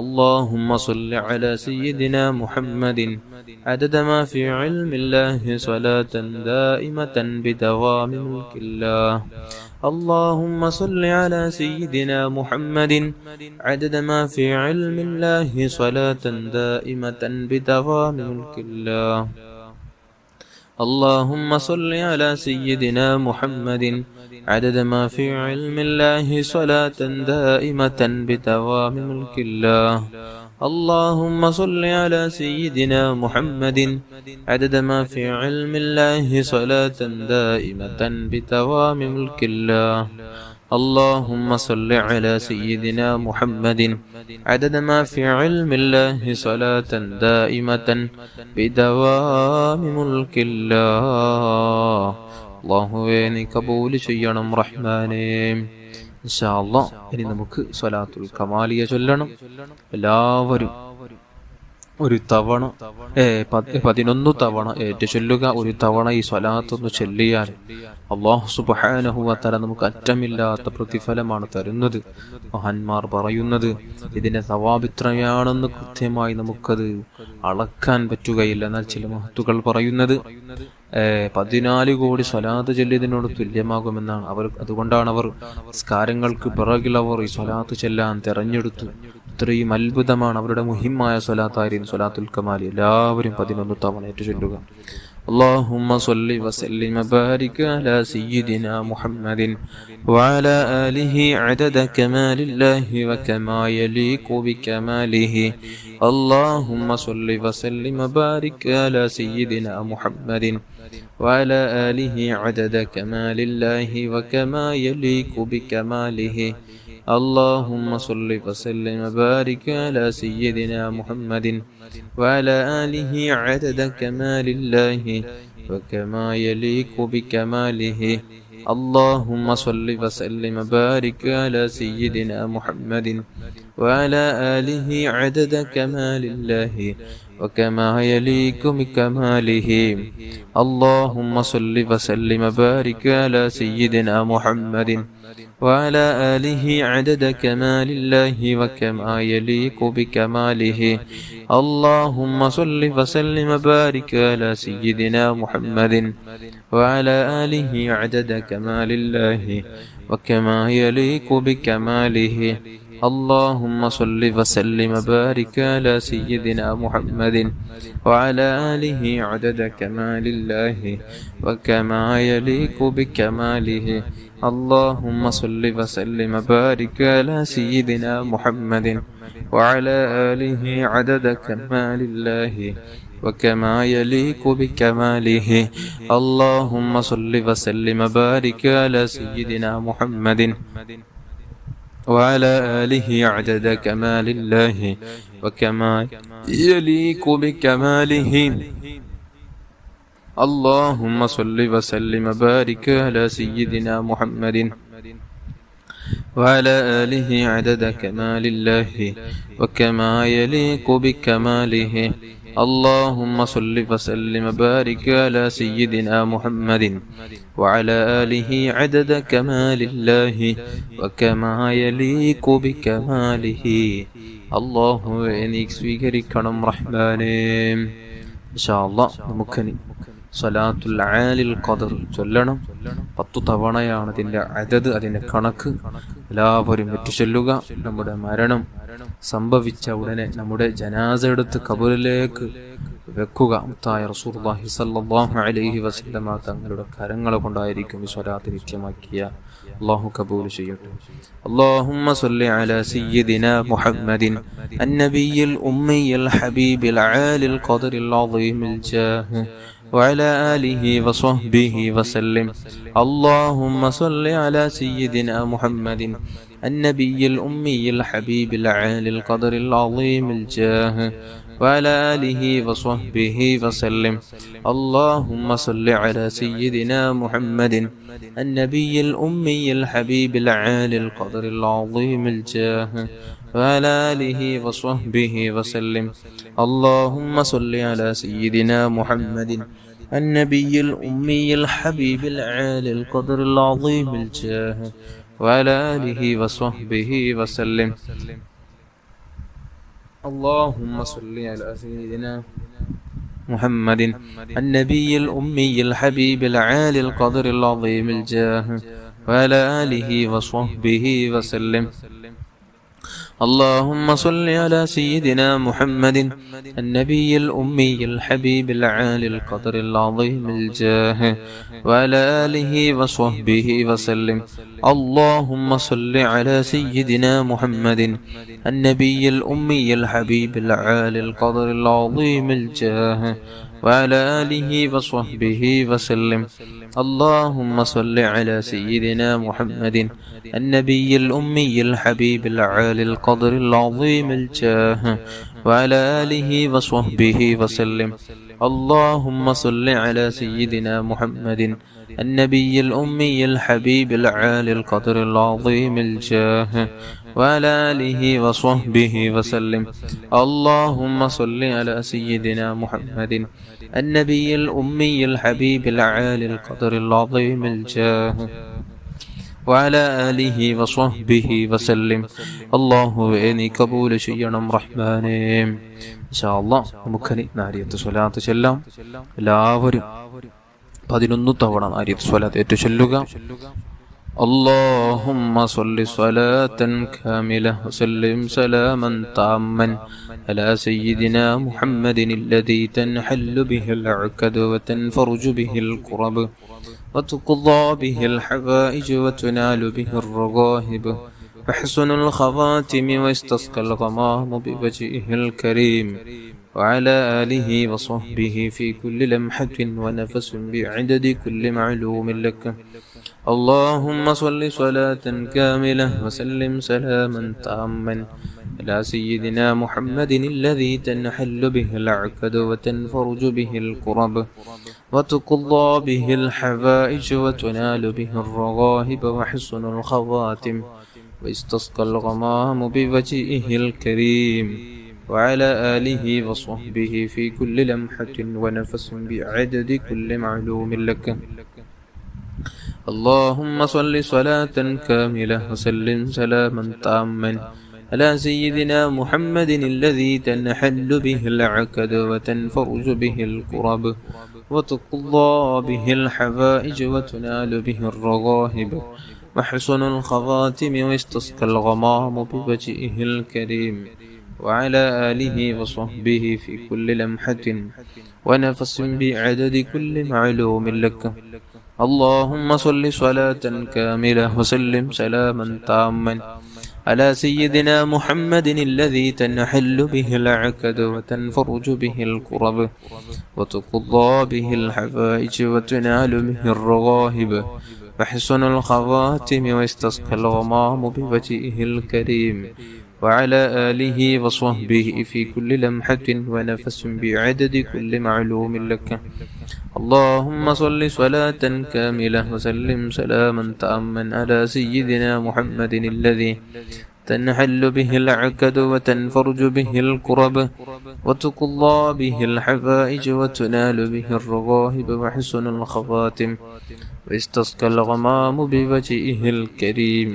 اللهم صل على سيدنا محمد عدد ما في علم الله صلاة دائمة بدوام ملك الله. اللهم صل على سيدنا محمد عدد ما في علم الله صلاة دائمة بدوام ملك الله. اللهم صل على سيدنا محمد عدد ما في علم الله صلاة دائمة بدوام ملك الله. اللهم صل على سيدنا محمد عدد ما في علم الله صلاة دائمة بدوام ملك الله. اللهم صل على سيدنا محمد عدد ما في علم الله صلاة دائمة بدوام ملك الله. അല്ലാഹുവേ നീ കബൂൽ ചെയ്യണം റഹ്മാനേ. ഇൻഷാ അല്ലാഹ് ഇനി നമുക്ക് സ്വലാത്തുൽ കമാലിയ ചൊല്ലണം. എല്ലാവരും ഒരു തവണ 11 തവണ ഏറ്റു ചൊല്ലുക. ഒരു തവണ ഈ സ്വലാത്തൊന്ന് ചൊല്ലിയാൽ അല്ലാഹു സുബ്ഹാനഹു വ തആല നമുക്ക് അറ്റമില്ലാത്ത പ്രതിഫലമാണ് തരുന്നത്. മഹാന്മാർ പറയുന്നത് ഇതിന്റെ സവാബ് ഇത്രയാണെന്ന് കൃത്യമായി നമുക്കത് അളക്കാൻ പറ്റുകയില്ല. എന്നാൽ ചില മഹത്തുക്കൾ പറയുന്നത് 14 കോടി സ്വലാത്ത് ചൊല്ലിയതിനോട് തുല്യമാകുമെന്നാണ്. അതുകൊണ്ടാണ് അവർ സ്കാരങ്ങൾക്ക് പിറകിൽ അവർ ഈ സ്വലാത്ത് ചെല്ലാൻ തെരഞ്ഞെടുത്തു. ഇത്രയും അത്ഭുതമാണ് അവരുടെ മുഹിമ്മായ സ്വലാത്തായിരുന്നു സ്വലാത്തുൽ കമാലി. എല്ലാവരും 11 തവണ ഏറ്റു ചൊല്ലുക. اللهم صل وسلم وبارك على سيدنا محمد وعلى آله عدد كمال الله وكما يليق بكماله. اللهم صل وسلم وبارك على سيدنا محمد وعلى آله عدد كمال الله وكما يليق بكماله. اللهم صل وسلم وبارك على سيدنا محمد وعلى آله عدد كمال الله وكما يليق بكماله. اللهم صل وسلم وبارك على سيدنا محمد وعلى آله عدد كمال الله وكما يليق بكماله. اللهم صل وسلم وبارك على سيدنا محمد وعلى آله عدد كمال الله وكما يليق بكماله. اللهم صل وسلم وبارك على سيدنا محمد وعلى آله عدد كمال الله وكما يليق بكماله. اللهم صل وسلم وبارك على سيدنا محمد وعلى آله عدد كمال الله وكما يليق بكماله. اللهم صل وسلم وبارك على سيدنا محمد وعلى آله عدد كمال الله وكما يليق بكماله. اللهم صل وسلم وبارك على سيدنا محمد وعلى آله عدد كمال الله وكما يليق بكماله. اللهم صل وسلم وبارك على سيدنا محمد وعلى آله عدد كمال الله وكما يليق بكماله. اللهم صل وسلم وبارك على سيدنا محمد وعلى آله عدد كمال الله وكما يليق بكماله. الله إنك സ്വീകരിക്കണം റഹ്മാനേ. ഇൻഷാ അല്ലാഹ് നമുക്കിനി സ്വലാത്തുൽ ആലിൽ ഖദർ ചൊല്ലണം. 10 തവണയാണ് അതിൻ്റെ അദദ്, അതിൻ്റെ കണക്ക്. എല്ലാവരും ഏറ്റു ചൊല്ലുക. നമ്മുടെ മരണം സംഭവിച്ച ഉടനെ നമ്മുടെ ജനാസ എടുത്ത് ഖബറിലേക്ക് വെക്കുക. മുത്തായ റസൂലുള്ളാഹി സ്വല്ലല്ലാഹു അലൈഹി വസല്ലമ തങ്ങളുടെ കരങ്ങളെ കൊണ്ടായിരിക്കും ഈ സ്വലാത്ത് നിത്യമാക്കിയ. അല്ലാഹു കബൂൽ ചെയ്യട്ടെ. اللهم صل على سيدنا محمد النبي الأمي الحبيب العالي القدر العظيم الجاه وعلى آله وصحبه وسلم. اللهم صل على سيدنا محمد النبي الأمي الحبيب العالي القدر العظيم الجاه وعلى آله وصحبه وسلم. اللهم صل على سيدنا محمد النبي الأمي الحبيب العالي القدر العظيم الجاه وعلى آله وصحبه وسلم. اللهم صل على سيدنا محمد النبي الأمي الحبيب العالي القدر العظيم الجاه وعلى آله وصحبه وسلم. اللهم صل على سيدنا محمد النبي الأمي الحبيب العالي القدر العظيم الجاه وعلى آله وصحبه وسلم. اللهم صل على سيدنا محمد النبي الأمي الحبيب العالي القدر العظيم الجاه وعلى آله وصحبه وسلم. اللهم صل على سيدنا محمد النبي الأمي الحبيب العالي القدر العظيم الجاه وعلى آله وصحبه وسلم. اللهم صل على سيدنا محمد النبي الأمي الحبيب العالي القدر العظيم الجاه وعلى آله وصحبه وسلم. اللهم صل على سيدنا محمد النبي الأمي الحبيب العالي القدر العظيم الجاه وعلى آله وصحبه وسلم. اللهم صل على سيدنا محمد النبي الأمي الحبيب العالي القدر العظيم الجاه وعلى آله وصحبه وسلم. അല്ലാഹുവേ നീ കബൂൽ ചെയ്യണം റഹ്മാനേ. ഇൻഷാ അല്ലാഹ് നമുക്കനി നാരിയത്ത് സ്വലാത്ത് ചൊല്ലാം. എല്ലാവരും 11 തവണ നാരിയത്ത് സ്വലാത്ത് ഏറ്റു ചൊല്ലുക. اللهم صل صلاة كاملة وسلم سلاما تاما على سيدنا محمد الذي تنحل به العقد وتنفرج به الكرب وتقضى به الحوائج وتنال به الرغائب وحسن الخواتم واستسقى الغمام بوجهه الكريم وعلى آله وصحبه في كل لمحة ونفس بعدد كل معلوم لك. اللهم صل صلاة كاملة وسلم سلاما تاما على سيدنا محمد الذي تنحل به العقد وتنفرج به الكرب وتقضى به الحوائج وتنال به الرغائب وحسن الخواتم واستسقى الغمام بوجهه الكريم وعلى آله وصحبه في كل لمحة ونفس بعدد كل معلوم لك. اللهم صل صلاة كاملة وسلم سلاما تاما على سيدنا محمد الذي تنحل به العقد وتنفرج به الكرب وتقضى به الحوائج وتنال به الرغائب وحسن الخواتم واستسقى الغمام بوجهه الكريم وعلى آله وصحبه في كل لمحة ونفس بعدد كل معلوم لك. اللهم صل صلاة كاملة وسلم سلاما تاما على سيدنا محمد الذي تنحل به العقد وتنفرج به الكرب وتقضى به الحوائج وتنال به الرغائب وحسن الخواتم واستسقى الغمام بوجهه الكريم وعلى آله وصحبه في كل لمحة ونفس بعدد كل معلوم لك. اللهم صل صلاة كاملة وسلم سلاما تاما على سيدنا محمد الذي تنحل به العقد وتنفرج به الكرب وتقضى به الحوائج وتنال به الرغائب وحسن الخواتم واستسقى الغمام بوجهه الكريم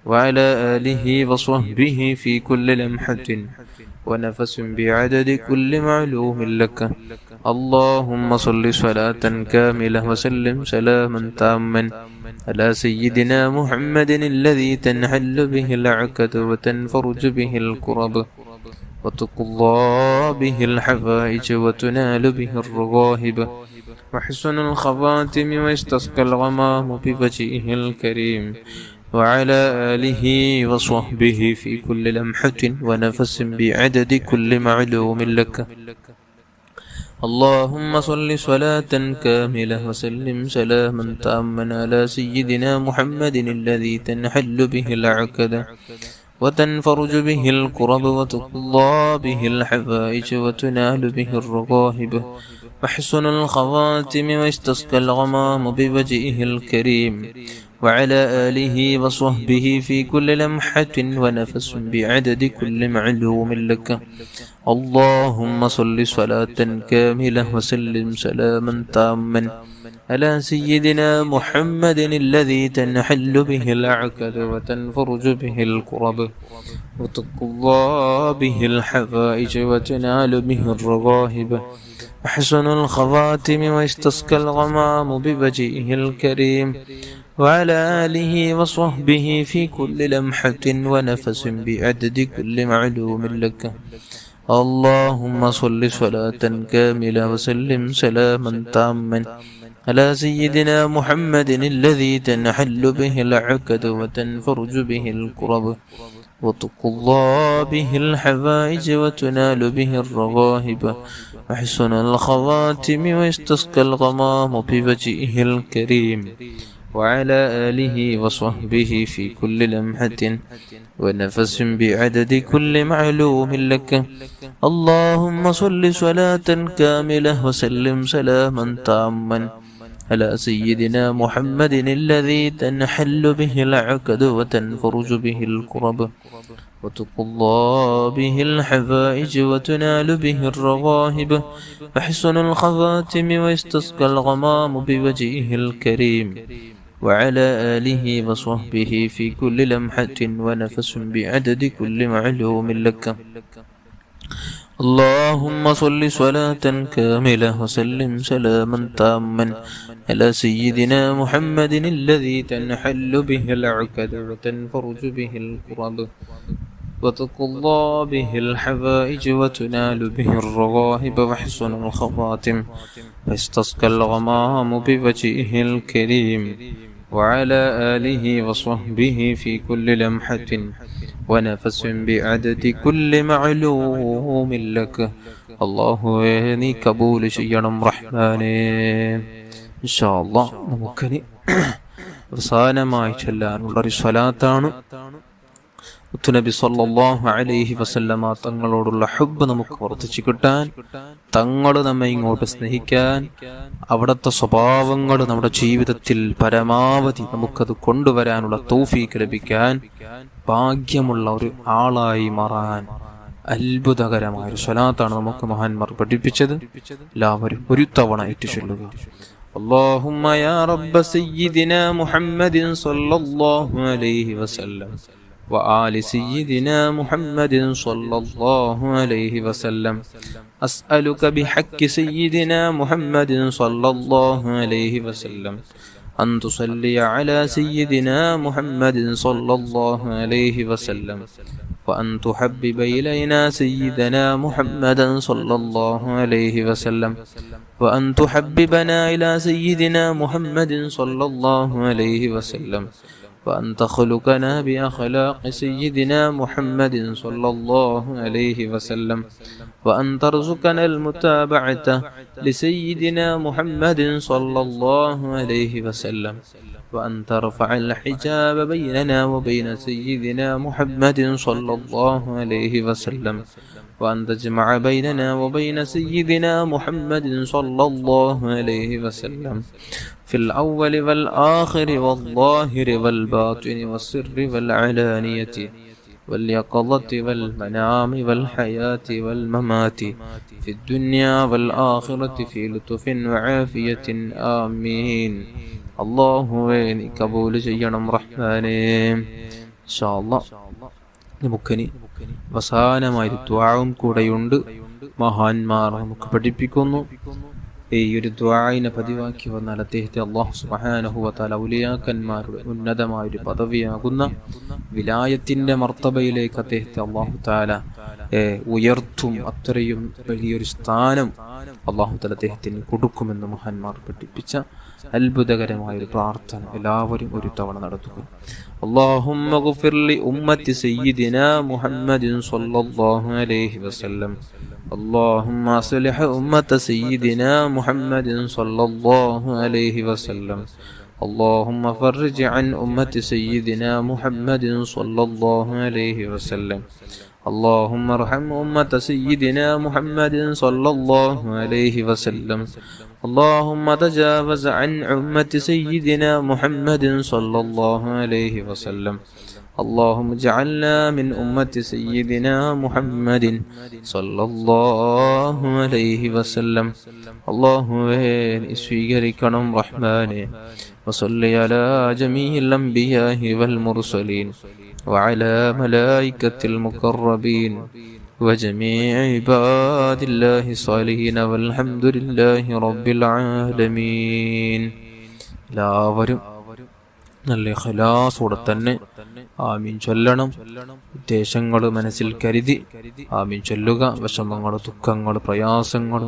وعلى آله وصحبه في كل لمحة ونفس بعدد كل معلوم لك. اللهم صل صلاة كاملة وسلم سلاما تاما على سيدنا محمد الذي تنحل به العقد وتنفرج به الكرب وتقضى به الحوائج وتنال به الرغائب وحسن الخواتم واستسقى الغمام بوجهه الكريم وعلى آله وصحبه في كل لمحة ونفس بعدد كل معلوم لك. اللهم صل صلاة كاملة وسلم سلاما تاما على سيدنا محمد الذي تنحل به العقد وتنفرج به الكرب وتقضى به الحوائج وتنال به الرغائب وحسن الخواتم واستسقى الغمام بوجهه الكريم وعلى آله وصحبه في كل لمحة ونفس بعدد كل معلوم لك. اللهم صل صلاة كاملة وسلم سلاما تاما على سيدنا محمد الذي تنحل به العقد وتنفرج به الكرب وتقضى به الحوائج وتنال به الرغائب وحسن الخواتم ويستسقى الغمام بوجهه الكريم وعلى آله وصحبه في كل لمحة ونفس بعدد كل معلوم لك. اللهم صل صلاة كاملة وسلم سلاما تاما على سيدنا محمد الذي تنحل به العقد وتنفرج به الكرب وتقضى به الحوائج وتنال به الرغائب وحسن الخواتم ويستسقى الغمام بوجهه الكريم وعلى آله وصحبه في كل لمحة ونفس بعدد كل معلوم لك. اللهم صل صلاة كاملة وسلم سلاما تاما على سيدنا محمد الذي تنحل به العقد وتنفرج به الكرب وتقضى به الحوائج وتنال به الرغائب وحسن الخواتم ويستسقى الغمام بوجهه الكريم وعلى آله وصحبه في كل لمحة ونفس بعدد كل معلوم لك. اللهم صل صلاة كاملة وسلم سلاما تاما على سيدنا محمد الذي تنحل به العقد وتنفرج به الكرب وتقضى به الحوائج وتنال به الرغائب وحسن الخواتم ويستسقى الغمام بوجهه الكريم وعلى آله وصحبه في كل لمحة ونفس بعدد كل معلوم لك. الله നീ കബൂൽ ചെയ്യണം റഹ്മാനേ. ഇൻഷാ അല്ലാഹ് നമുക്കിനി അവസാനമായി ചൊല്ലാനുള്ള ഒരു സ്വലാത്താണ്. മുത്തുനബി സല്ലല്ലാഹു അലൈഹി വസല്ലമ തങ്ങളോടുള്ള ഹുബ്ബ് നമുക്ക് വർദ്ധിച്ചു കിട്ടാൻ, തങ്ങൾ നമ്മെ ഇങ്ങോട്ട് സ്നേഹിക്കാൻ, അവിടുത്തെ സ്വഭാവങ്ങൾ നമ്മുടെ ജീവിതത്തിൽ പരമാവധി നമുക്കത് കൊണ്ടുവരാനുള്ള തൗഫീക്ക് ലഭിക്കാൻ, ഭാഗ്യമുള്ള ഒരു ആളായി മാറാൻ അത്ഭുതകരമായ ഒരു സ്വലാത്താണ് നമുക്ക് മഹാന്മാർ പഠിപ്പിച്ചത്. എല്ലാവരും ഒരു തവണ ഏറ്റുചൊല്ലുക. اللهم يا رب سيدنا محمد صلى الله عليه وسلم وآل سيدنا محمد صلى الله عليه وسلم أسألك بحق سيدنا محمد صلى الله عليه وسلم أن تصلي على سيدنا محمد صلى الله عليه وسلم وأن تحبب إلينا سيدنا محمدا صلى الله عليه وسلم وأن تحببنا إلى سيدنا محمد صلى الله عليه وسلم وأن تخلقنا بأخلاق سيدنا محمد صلى الله عليه وسلم وأن ترزقنا المتابعة لسيدنا محمد صلى الله عليه وسلم وأن ترفع الحجاب بيننا وبين سيدنا محمد صلى الله عليه وسلم وأن تجمع بيننا وبين سيدنا محمد صلى الله عليه وسلم في الأول والآخر والظاهر والباطن والسر والعلانية واليقظة والمنام والحياة والممات في الدنيا والآخرة في لطف وعافية آمين. الله ويني قبول ചെയ്യണം റഹ്മാനേ. ഇൻഷാ അല്ലാഹ് നമുക്കിനി അവസാനമായി ദുആവും കൂടെയുണ്ട്. മഹാന്മാർ നമുക്ക് പഠിപ്പിക്കുന്നു, ഈ ഒരു ദുആഇനെ പതിവാക്കി വന്നാൽ അദ്ദേഹത്തെ അല്ലാഹു സുബ്ഹാനഹു വ തആല ഔലിയാക്കന്മാരുടെ ഉന്നതമായ ഒരു പദവിയാകുന്ന വിലായത്തിന്റെ മർത്തബയിലേക്ക് അദ്ദേഹത്തെ അല്ലാഹു തആല ഉയർത്തും. അത്രയും വലിയൊരു സ്ഥാനം അല്ലാഹു തആല അദ്ദേഹത്തിന് കൊടുക്കുമെന്ന് മഹാന്മാർ പഠിപ്പിച്ച അത്ഭുതകരമായ ഒരു പ്രാർത്ഥന എല്ലാവരും ഒരു തവണ നടത്തുക. اللهم اغفر لأمة سيدنا محمد صلى الله عليه وسلم. اللهم اصلح أمة سيدنا محمد صلى الله عليه وسلم. اللهم فرج عن أمة سيدنا محمد صلى الله عليه وسلم. اللهم ارحم أمة سيدنا محمد صلى الله عليه وسلم. اللهم تجاوز عن أمة سيدنا محمد صلى الله عليه وسلم. اللهم اجعلنا من أمة سيدنا محمد صلى الله عليه وسلم. اللهم സ്വീകരിക്കണം റഹ്മാനെ. وصل على جميع الأنبياء والمرسلين وعلى ملائكة المقربين وجميع عباد الله الصالحين والحمد لله رب العالمين. എല്ലാവരും നല്ല ഇഖ്ലാസോടെ തന്നെ ആമീൻ ചൊല്ലണം. ഉദ്ദേശങ്ങൾ മനസ്സിൽ കരുതി ആമീൻ ചൊല്ലുക. വിഷമങ്ങൾ, ദുഃഖങ്ങൾ, പ്രയാസങ്ങൾ,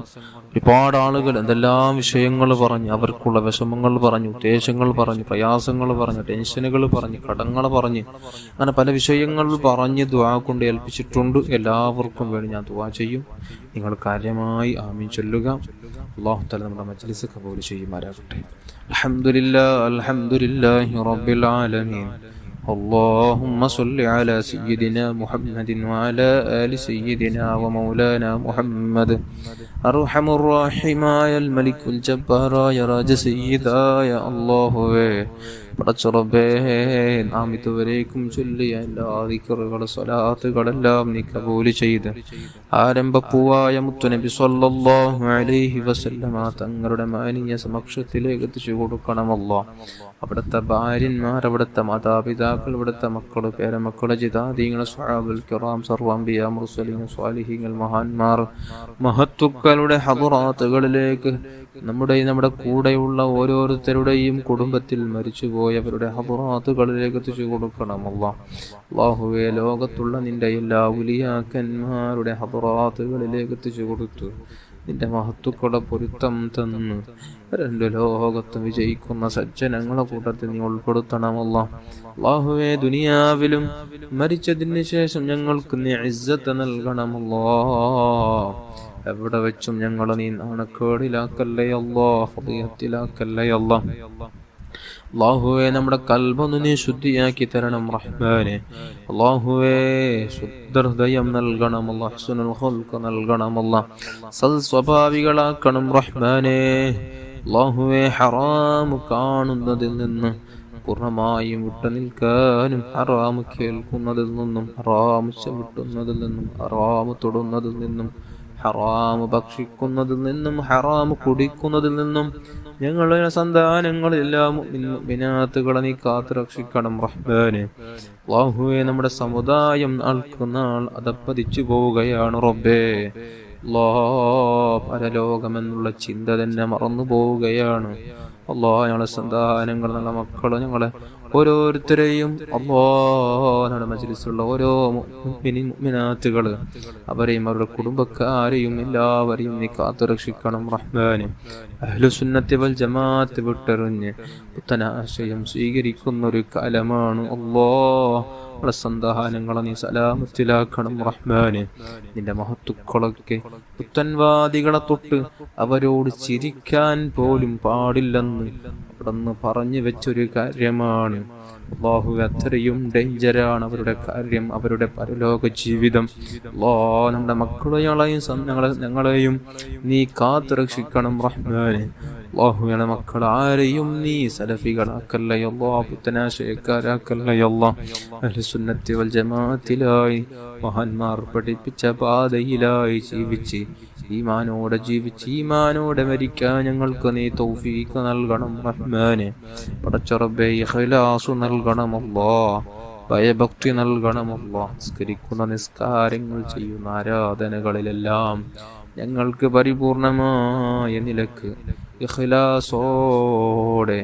ഒരുപാട് ആളുകൾ എന്തെല്ലാം വിഷയങ്ങൾ പറഞ്ഞ്, അവർക്കുള്ള വിഷമങ്ങൾ പറഞ്ഞു, ഉദ്ദേശങ്ങൾ പറഞ്ഞു, പ്രയാസങ്ങൾ പറഞ്ഞു, ടെൻഷനുകൾ പറഞ്ഞു, കടങ്ങൾ പറഞ്ഞ്, അങ്ങനെ പല വിഷയങ്ങൾ പറഞ്ഞ് ദുആ കൊണ്ട് ഏൽപ്പിച്ചിട്ടുണ്ട്. എല്ലാവർക്കും വേണ്ടി ഞാൻ ദുആ ചെയ്യും. നിങ്ങൾ കാര്യമായി ആമീൻ ചൊല്ലുക. അല്ലാഹു തആല നമ്മുടെ മജ്ലിസ് ഖബൂൽ ചെയ്യുമാറാകട്ടെ. അൽഹംദുലില്ലാഹി റബ്ബിൽ ആലമീൻ. اللهم صل على سيدنا محمد وعلى آل سيدنا ومولانا محمد. أرحم الراحمين يا الملك الجبار يا راج سيدا يا الله. പടച്ചുറബേ, നാം ഇതുവരേക്കും ചൊല്ലിയ എല്ലാ ദിക്റുകളും സ്വലാത്തുകളെല്ലാം നീ കബൂൽ ചെയ്ത് ആരംഭപ്പൂവായ മുത്തുനബി സ്വല്ലല്ലാഹു അലൈഹി വസല്ലമ തങ്ങളുടെ മാനിയ സമക്ഷത്തിലേക്ക് എത്തിച്ചു കൊടുക്കണമല്ലോ. അവിടുത്തെ ഭാര്യന്മാർ, അവിടുത്തെ മാതാപിതാക്കൾ, അവിടുത്തെ മക്കള്, പേരമക്കള്, ജിദാദീങ്ങൾ, സ്വഹാബുൽ കിറാം, സർവ്വഅംബിയാ, മുർസലീൻ, സ്വാലിഹീങ്ങൾ, മഹാന്മാർ, മഹത്തുക്കളുടെ ഹദറാത്തുകളിലേക്ക് നമ്മുടെ കൂടെയുള്ള ഓരോരുത്തരുടെയും കുടുംബത്തിൽ മരിച്ചുപോയവരുടെ ഹദറാത്തുകളിലേക്ക് എത്തിച്ചു കൊടുക്കണമല്ലോ. അല്ലാഹുവേ, ലോകത്തുള്ള നിന്റെ എല്ലാ ഉലിയാക്കന്മാരുടെ ഹദറാത്തുകളിലേക്ക് എത്തിച്ചു കൊടുത്തു നിന്റെ മഹത്തുക്കളുടെ പൊരുത്തം തന്ന് രണ്ട് ലോകത്തും വിജയിക്കുന്ന സജ്ജനങ്ങളെ കൂട്ടത്തിൽ നീ ഉൾപ്പെടുത്തണമല്ലോ. അല്ലാഹുവേ, ദുനിയാവിലും മരിച്ചതിന് ശേഷം ഞങ്ങൾക്ക് നീ ഇസ്സത്ത് നൽകണമല്ലോ. എവിടെ വെച്ചും ഞങ്ങളെ നീ നാണക്കേടിലാക്കല്ലേ അല്ലാ, ഫളിയത്തിലാക്കല്ലേ അല്ലാ. അല്ലാഹുവേ, നമ്മുടെ കൽബൊന്ന് നീ ശുദ്ധിയാക്കി തരണം റഹ്മാനെ. അല്ലാഹുവേ, ശുദ്ധഹൃദയം നൽകണമല്ല, ഹുസ്നുൽ ഖുൽഖ് നൽകണമല്ല, സൽ സ്വഭാവികളാക്കണം റഹ്മാനെ. അല്ലാഹുവേ, ഹറാം കാണുന്നതിൽ നിന്ന് പൂർണ്ണമായും വിട്ടു നിൽക്കാനും, ഹറാം കേൾക്കുന്നതിൽ നിന്നും, ഹറാം ചവിട്ടുന്നതിൽ നിന്നും, ഹറാം തൊടുന്നതിൽ നിന്നും, ഹറാം ഭക്ഷിക്കുന്നതിൽ നിന്നും, ഹറാം കുടിക്കുന്നതിൽ നിന്നും ഞങ്ങളുടെ സന്താനങ്ങളെല്ലാം മുഅ്മിനാത്തുകളെ നീ കാത്തു രക്ഷിക്കണം റഹ്മാനെ. അല്ലാഹുവേ, നമ്മുടെ സമുദായം നാൾക്ക് നാൾ അധപ്പതിച്ചു പോവുകയാണ് റബ്ബേ. പരലോകമെന്നുള്ള ചിന്ത തന്നെ മറന്നു പോവുകയാണ്. ഞങ്ങളെ സന്താനങ്ങൾ, നല്ല മക്കള്, ഞങ്ങളെ ഓരോരുത്തരെയും ഞങ്ങളുടെ മജ്ലിസിലുള്ള ഓരോ മുഅ്മിനാത്തുകള്, അവരെയും അവരുടെ കുടുംബക്കാരെയും എല്ലാവരെയും നീ കാത്തുരക്ഷിക്കണം റഹ്മാനെ. അഹ്ലുസുന്നത്തി വൽ ജമാഅത്ത് വിട്ടെറിഞ്ഞ് പുത്തനാശയം സ്വീകരിക്കുന്ന ഒരു കാലമാണ്. നമ്മുടെ സന്താനങ്ങളെ നീ സലാമത്തിലാക്കണം റഹ്മാനെ. നിന്റെ മഹത്തുക്കളൊക്കെ പുത്തൻവാദികളെ തൊട്ട് അവരോട് ചിരിക്കാൻ പോലും പാടില്ലെന്ന് അവിടുന്ന് പറഞ്ഞു വെച്ചൊരു കാര്യമാണ്. അല്ലാഹു, അത്രയും ഡേഞ്ചറാണ് അവരുടെ കാര്യം, അവരുടെ പരലോക ജീവിതം. നമ്മുടെ ഞങ്ങളെയും നീ കാത്തു രക്ഷിക്കണം റഹ്മാനെ. അല്ലാഹുവിന്റെ മക്കൾ ആരെയും നീ സലഫികളാക്കല്ലയല്ലാ, പുത്തനാശയക്കാരാക്കല്ലയല്ലാ. അഹ്ലുസുന്നത്തി വൽ ജമാഅത്തിലായി മഹാന്മാർ പഠിപ്പിച്ച പാതയിലായി ജീവിച്ച് ഈമാനോടെ മരിക്കാൻ ഞങ്ങൾക്ക് നീ തൗഫീഖ് നൽകണം റഹ്മാനെ. പടച്ച റബ്ബേ, ഇഖ്ലാസ് നൽകണമല്ലാ, ഭയഭക്തി നൽകണമല്ലാ. നിസ്കരിക്കുന്ന നിസ്കാരങ്ങൾ, ചെയ്യുന്ന ആരാധനകളിലെല്ലാം ഞങ്ങൾക്ക് പരിപൂർണമായ നിലക്ക് ഇഖ്ലാസോടെ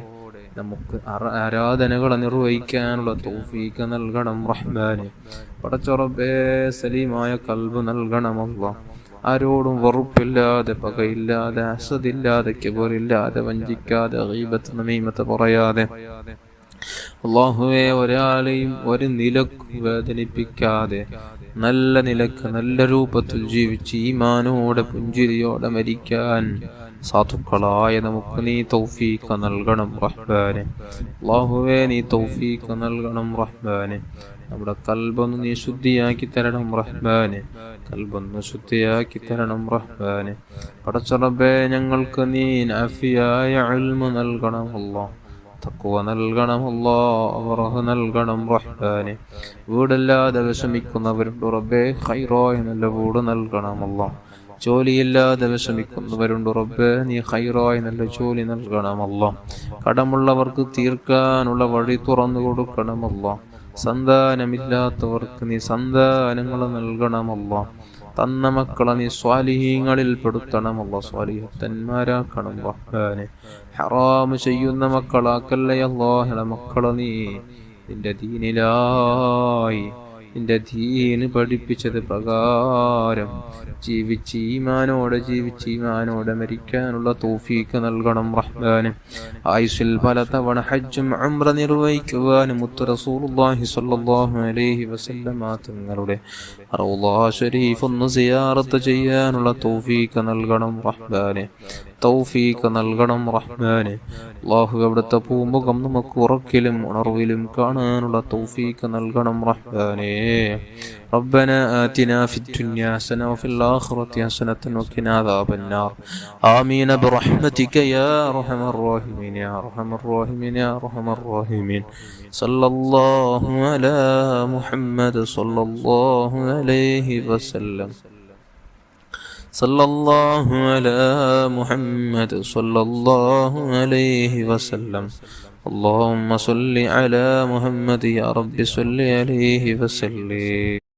നമുക്ക് ആരാധനകളെ നിർവഹിക്കാനുള്ള തൗഫീഖ് നൽകണം റഹ്മാനെ. പടച്ച റബ്ബേ, സലീമായ ഖൽബ് നൽകണമല്ലാ. ആരോടും വെറുപ്പില്ലാതെ, പകയില്ലാതെ, ഹസദില്ലാതെ, കിബറില്ലാതെ, വഞ്ചിക്കാതെ, ഗീബത്ത് നമീമത്ത് പറയാതെ, അല്ലാഹുവേ, ഒരാളെയും ഒരു നിലക്ക് വേദനിപ്പിക്കാതെ നല്ല നിലക്ക് നല്ല രൂപത്തിൽ ജീവിച്ച് ഈമാനോടെ പുഞ്ചിരിയോടെ മരിക്കാൻ സാധുക്കളായ നമുക്ക് നീ തൗഫീഖ് നൽകണം റഹ്മാനെ. അല്ലാഹുവേ, നീ തൗഫീഖ് നൽകണം റഹ്മാനെ. നമ്മുടെ കൽബൊന്ന് നീ ശുദ്ധിയാക്കി തരണം റഹ്മാനെ, കൽബൊന്ന് ശുദ്ധിയാക്കി തരണം റഹ്മാനെ. പടച്ച റബ്ബേ, ഞങ്ങൾക്ക് നീ നാഫിയായ ഇൽമു നൽകണം അല്ലാഹ്, തഖ്വ നൽകണം അല്ലാഹ്, വറഹ് നൽകണം റഹ്മാനെ. വീടില്ലാതെ വിഷമിക്കുന്നവരുണ്ട് റബ്ബേ, ഖൈറായ നല്ല വീട് നൽകണം അല്ലാഹ്. ജോലിയില്ലാതെ വിഷമിക്കുന്നവരുണ്ട് റബ്ബേ, നീ ഖൈറായ നല്ല ജോലി നൽകണം അല്ലാഹ്. കടമുള്ളവർക്ക് തീർക്കാനുള്ള വഴി തുറന്നു കൊടുക്കണം അല്ലാഹ്. സന്താനമില്ലാത്തവർക്ക് നീ സന്താനങ്ങൾ നൽകണമല്ലോ. തന്ന മക്കളെ നീ സ്വാലിഹീങ്ങളിൽ പെടുത്തണമല്ലോ, സ്വാലിഹത്തന്മാരാക്കണം റഹ്മാനെ. ഹറാമ് ചെയ്യുന്ന മക്കളാക്കല്ലേ അല്ലാഹ്. മക്കളെ നീ നിന്റെ ദീനിലായി, നിന്റെ ദീന് പഠിപ്പിച്ചത് പ്രകാരം ജീവിച്ച് ഈമാനോടെ മരിക്കാനുള്ള തൗഫീഖ് നൽകണം റഹ്മാനെ. ആയുസ്സിൽ പലതവണ ഹജ്ജും ഉംറ നിർവഹിക്കുവാനും മുത്ത് റസൂലുള്ളാഹി സ്വല്ലല്ലാഹു അലൈഹി വസല്ലമ തങ്ങളുടെ റൗള ശരീഫ് ഒന്ന് സിയാറത്ത് ചെയ്യാനുള്ള തൗഫീഖ് നൽകണം റഹ്മാനെ, തൗഫീഖ് നൽകണം റഹ്മാനെ. അല്ലാഹു അവിടുത്തെ പൂമുഖം നമുക്ക് ഉറക്കിലും ഉണർവിലും കാണാനുള്ള തൗഫീഖ് നൽകണം റഹ്മാനെ. ربنا آتنا في الدنيا حسنة وفي الآخرة حسنة وقنا عذاب النار. آمين برحمتك يا أرحم الراحمين يا أرحم الراحمين يا أرحم الراحمين. صلى الله على محمد صلى الله عليه وسلم. صلى الله على محمد صلى الله عليه وسلم. اللهم صل على محمد يا رب صل عليه وسلم.